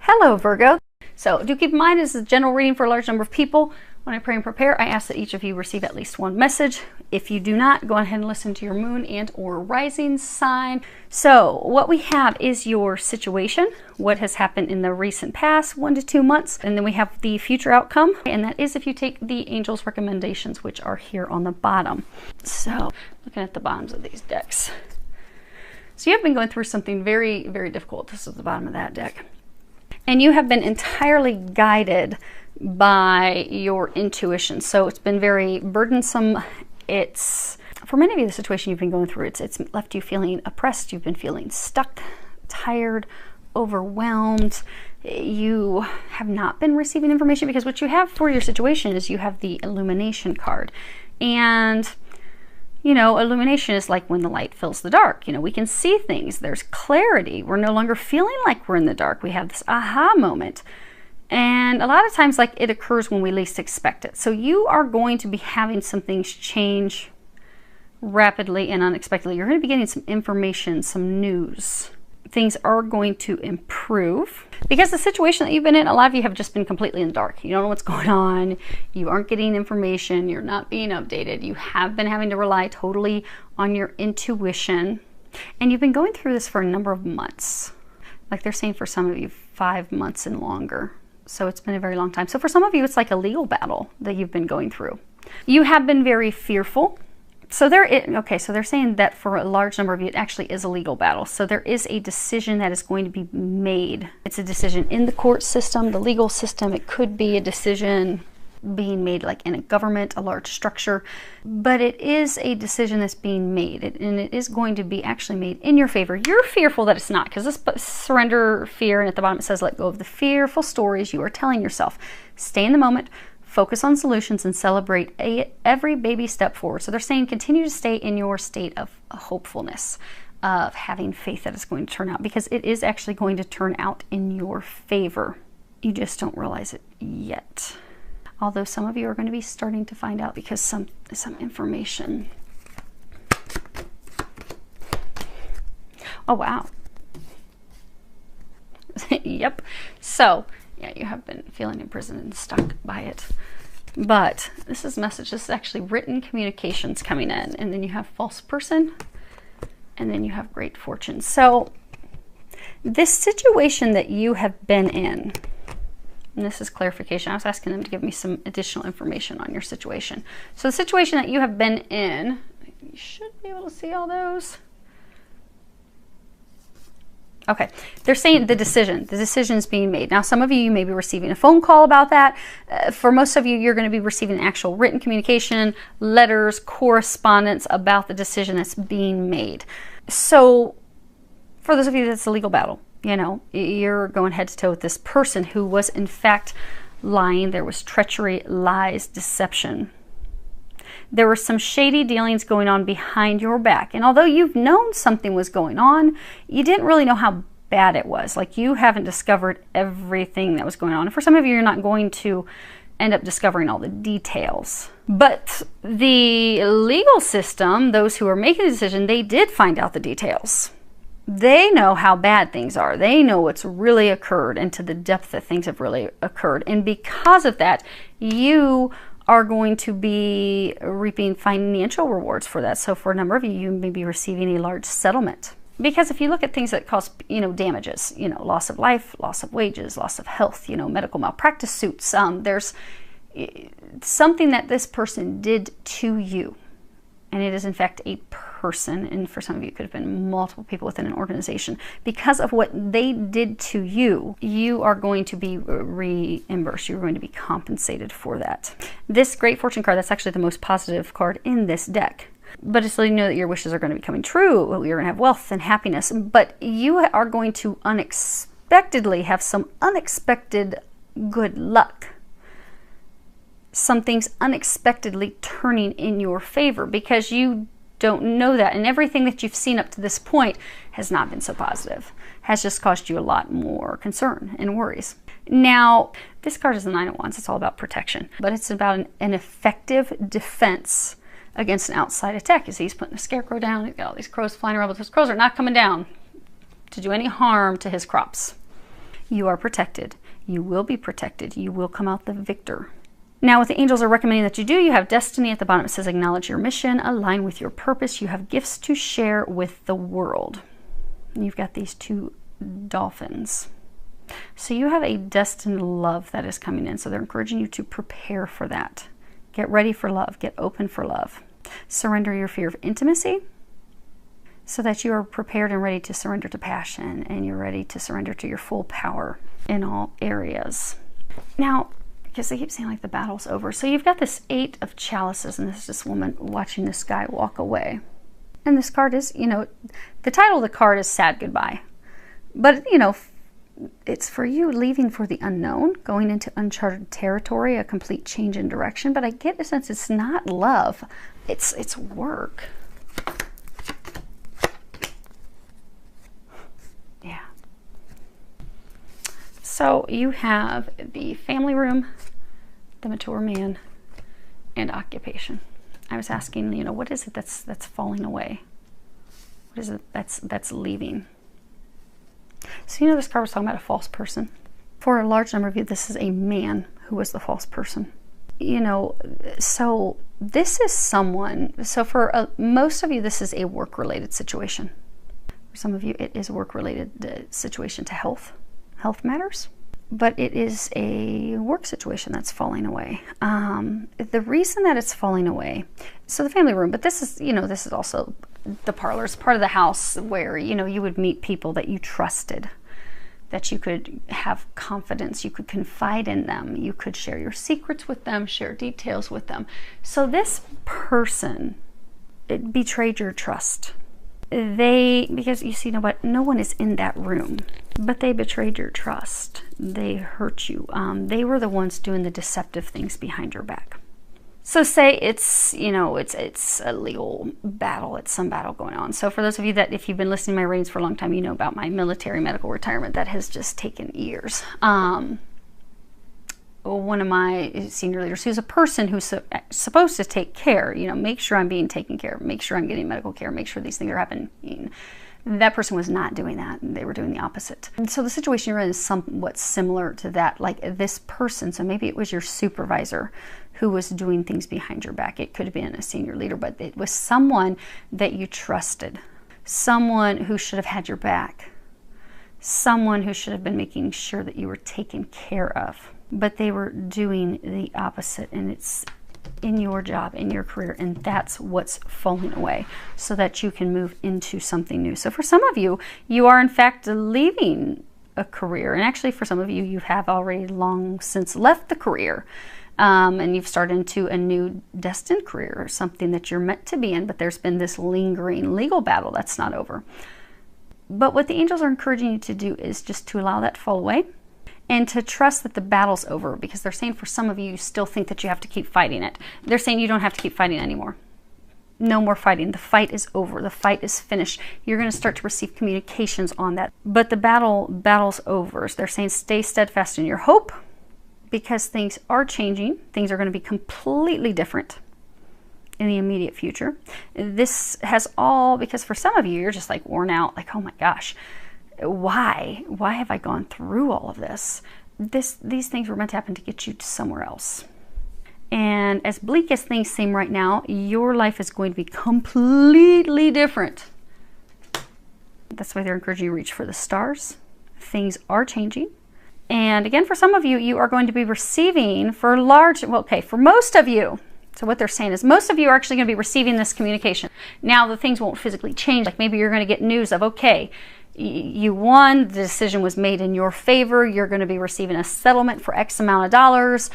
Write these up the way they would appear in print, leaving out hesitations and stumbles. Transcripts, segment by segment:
Hello, Virgo. So do keep in mind, this is a general reading for a large number of people. When I pray and prepare, I ask that each of you receive at least one message. If you do not, go ahead and listen to your moon and or rising sign. So what we have is your situation, what has happened in the recent past 1 to 2 months, and then we have the future outcome, and that is if you take the angels' recommendations, which are here on the bottom. So looking at the bottoms of these decks. So you have been going through something very, very difficult. This is the bottom of that deck. And you have been entirely guided by your intuition. So it's been very burdensome. It's, for many of you, the situation you've been going through, it's left you feeling oppressed. You've been feeling stuck, tired, overwhelmed. You have not been receiving information because what you have for your situation is you have the illumination card. And you know, illumination is like when the light fills the dark. You know, we can see things. There's clarity. We're no longer feeling like we're in the dark. We have this aha moment. And a lot of times, like, it occurs when we least expect it. So you are going to be having some things change rapidly and unexpectedly. You're going to be getting some information, some news. Things are going to improve because the situation that you've been in, a lot of you have just been completely in the dark. You don't know what's going on. You aren't getting information. You're not being updated. You have been having to rely totally on your intuition. And you've been going through this for a number of months. Like they're saying for some of you, 5 months and longer. So it's been a very long time. So for some of you, it's like a legal battle that you've been going through. You have been very fearful. So so they're saying that for a large number of you, it actually is a legal battle. So there is a decision that is going to be made. It's a decision in the court system, the legal system. It could be a decision being made like in a government, a large structure, but it is a decision that's being made, and it is going to be actually made in your favor. You're fearful that it's not, because this surrender fear, and at the bottom it says let go of the fearful stories you are telling yourself. Stay in the moment. Focus on solutions and celebrate every baby step forward. So they're saying continue to stay in your state of hopefulness, of having faith that it's going to turn out, because it is actually going to turn out in your favor. You just don't realize it yet. Although some of you are going to be starting to find out because some information. Oh, wow. Yep. So yeah, you have been feeling imprisoned and stuck by it. But this is message. This is actually written communications coming in. And then you have false person. And then you have great fortune. So this situation that you have been in, and this is clarification. I was asking them to give me some additional information on your situation. So the situation that you have been in, you should be able to see all those. Okay, they're saying the decision's being made. Now, some of you may be receiving a phone call about that. For most of you, you're going to be receiving actual written communication, letters, correspondence about the decision that's being made. So for those of you, that's a legal battle. You know, you're going head to toe with this person who was in fact lying. There was treachery, lies, deception. There were some shady dealings going on behind your back. And although you've known something was going on, you didn't really know how bad it was. Like, you haven't discovered everything that was going on. And for some of you, you're not going to end up discovering all the details. But the legal system, those who are making the decision, they did find out the details. They know how bad things are. They know what's really occurred and to the depth that things have really occurred. And because of that, you are going to be reaping financial rewards for that. So for a number of you, you may be receiving a large settlement. Because if you look at things that cause, damages, loss of life, loss of wages, loss of health, medical malpractice suits, there's something that this person did to you. And it is in fact a person, and for some of you it could have been multiple people within an organization. Because of what they did to you, you are going to be reimbursed. You're going to be compensated for that. This Great Fortune card, that's actually the most positive card in this deck. But it's letting you know that your wishes are going to be coming true. You're going to have wealth and happiness. But you are going to unexpectedly have some unexpected good luck. Something's unexpectedly turning in your favor because you don't know that. And everything that you've seen up to this point has not been so positive. Has just caused you a lot more concern and worries. Now, this card is the Nine of Wands. It's all about protection. But it's about an effective defense against an outside attack. You see, he's putting a scarecrow down. He's got all these crows flying around, but those crows are not coming down to do any harm to his crops. You are protected. You will be protected. You will come out the victor. Now, what the angels are recommending that you do, you have destiny at the bottom. It says acknowledge your mission, align with your purpose. You have gifts to share with the world. And you've got these two dolphins. So you have a destined love that is coming in. So they're encouraging you to prepare for that. Get ready for love. Get open for love. Surrender your fear of intimacy so that you are prepared and ready to surrender to passion, and you're ready to surrender to your full power in all areas. Now, because they keep saying like the battle's over. So you've got this 8 of chalices, and this is this woman watching this guy walk away. And this card is, you know, the title of the card is Sad Goodbye. But, you know, it's for you leaving for the unknown, going into uncharted territory, a complete change in direction. But I get a sense it's not love, it's work. Yeah. So you have the family room, the mature man, and occupation. I was asking, you know, what is it that's falling away? What is it that's leaving? So, you know, this card was talking about a false person. For a large number of you, this is a man who was the false person. You know, so this is someone, so for most of you, this is a work-related situation. For some of you, it is a work-related situation to health matters. But it is a work situation that's falling away. The reason that it's falling away, so the family room, but this is, you know, this is also the parlor. It's part of the house where, you know, you would meet people that you trusted, that you could have confidence, you could confide in them, you could share your secrets with them, share details with them. So this person, it betrayed your trust. Because you see, no one is in that room, but they betrayed your trust. They hurt you. They were the ones doing the deceptive things behind your back. So say it's, you know, it's a legal battle. It's some battle going on. So for those of you that, if you've been listening to my readings for a long time, you know about my military medical retirement. That has just taken years. One of my senior leaders, who's a person who's supposed to take care, you know, make sure I'm being taken care of, make sure I'm getting medical care, make sure these things are happening. That person was not doing that. They were doing the opposite. And so the situation you're in is somewhat similar to that. Like this person, so maybe it was your supervisor who was doing things behind your back. It could have been a senior leader, but it was someone that you trusted, someone who should have had your back, someone who should have been making sure that you were taken care of. But they were doing the opposite, and it's in your job, in your career, and that's what's falling away so that you can move into something new. So for some of you, you are in fact leaving a career, and actually for some of you, you have already long since left the career, and you've started into a new destined career, or something that you're meant to be in, but there's been this lingering legal battle that's not over. But what the angels are encouraging you to do is just to allow that to fall away, and to trust that the battle's over, because they're saying for some of you, you still think that you have to keep fighting it. They're saying you don't have to keep fighting anymore. No more fighting. The fight is over. The fight is finished. You're going to start to receive communications on that. But the battle's over. So they're saying stay steadfast in your hope, because things are changing. Things are going to be completely different in the immediate future. This has all, because for some of you, you're just like worn out, like, oh my gosh, why have I gone through all of this? These things were meant to happen to get you to somewhere else. And as bleak as things seem right now, your life is going to be completely different. That's why they're encouraging you to reach for the stars. Things are changing. And again, for some of you, you are going to be receiving for most of you. So what they're saying is most of you are actually going to be receiving this communication. Now the things won't physically change. Like maybe you're going to get news of, okay, you won, the decision was made in your favor, you're going to be receiving a settlement for X amount of dollars.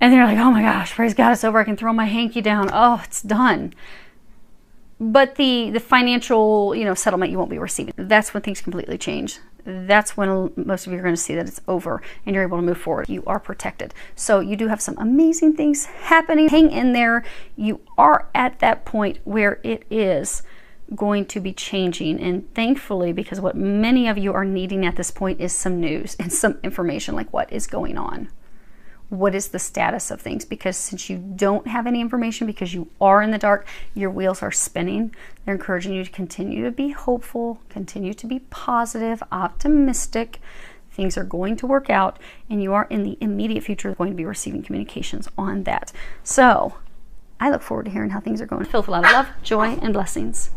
And they're like, oh my gosh, praise God, it's over. I can throw my hanky down. Oh, it's done. But the financial, you know, settlement you won't be receiving. That's when things completely change. That's when most of you are going to see that it's over and you're able to move forward. You are protected. So you do have some amazing things happening. Hang in there. You are at that point where it is going to be changing, and thankfully, because what many of you are needing at this point is some news and some information, like what is going on. what is the status of things, because since you don't have any information, because you are in the dark, your wheels are spinning. They're encouraging you to continue to be hopeful, continue to be positive, optimistic. Things are going to work out, and you are in the immediate future going to be receiving communications on that. So I look forward to hearing how things are going. Filled with a lot of love, joy, and blessings.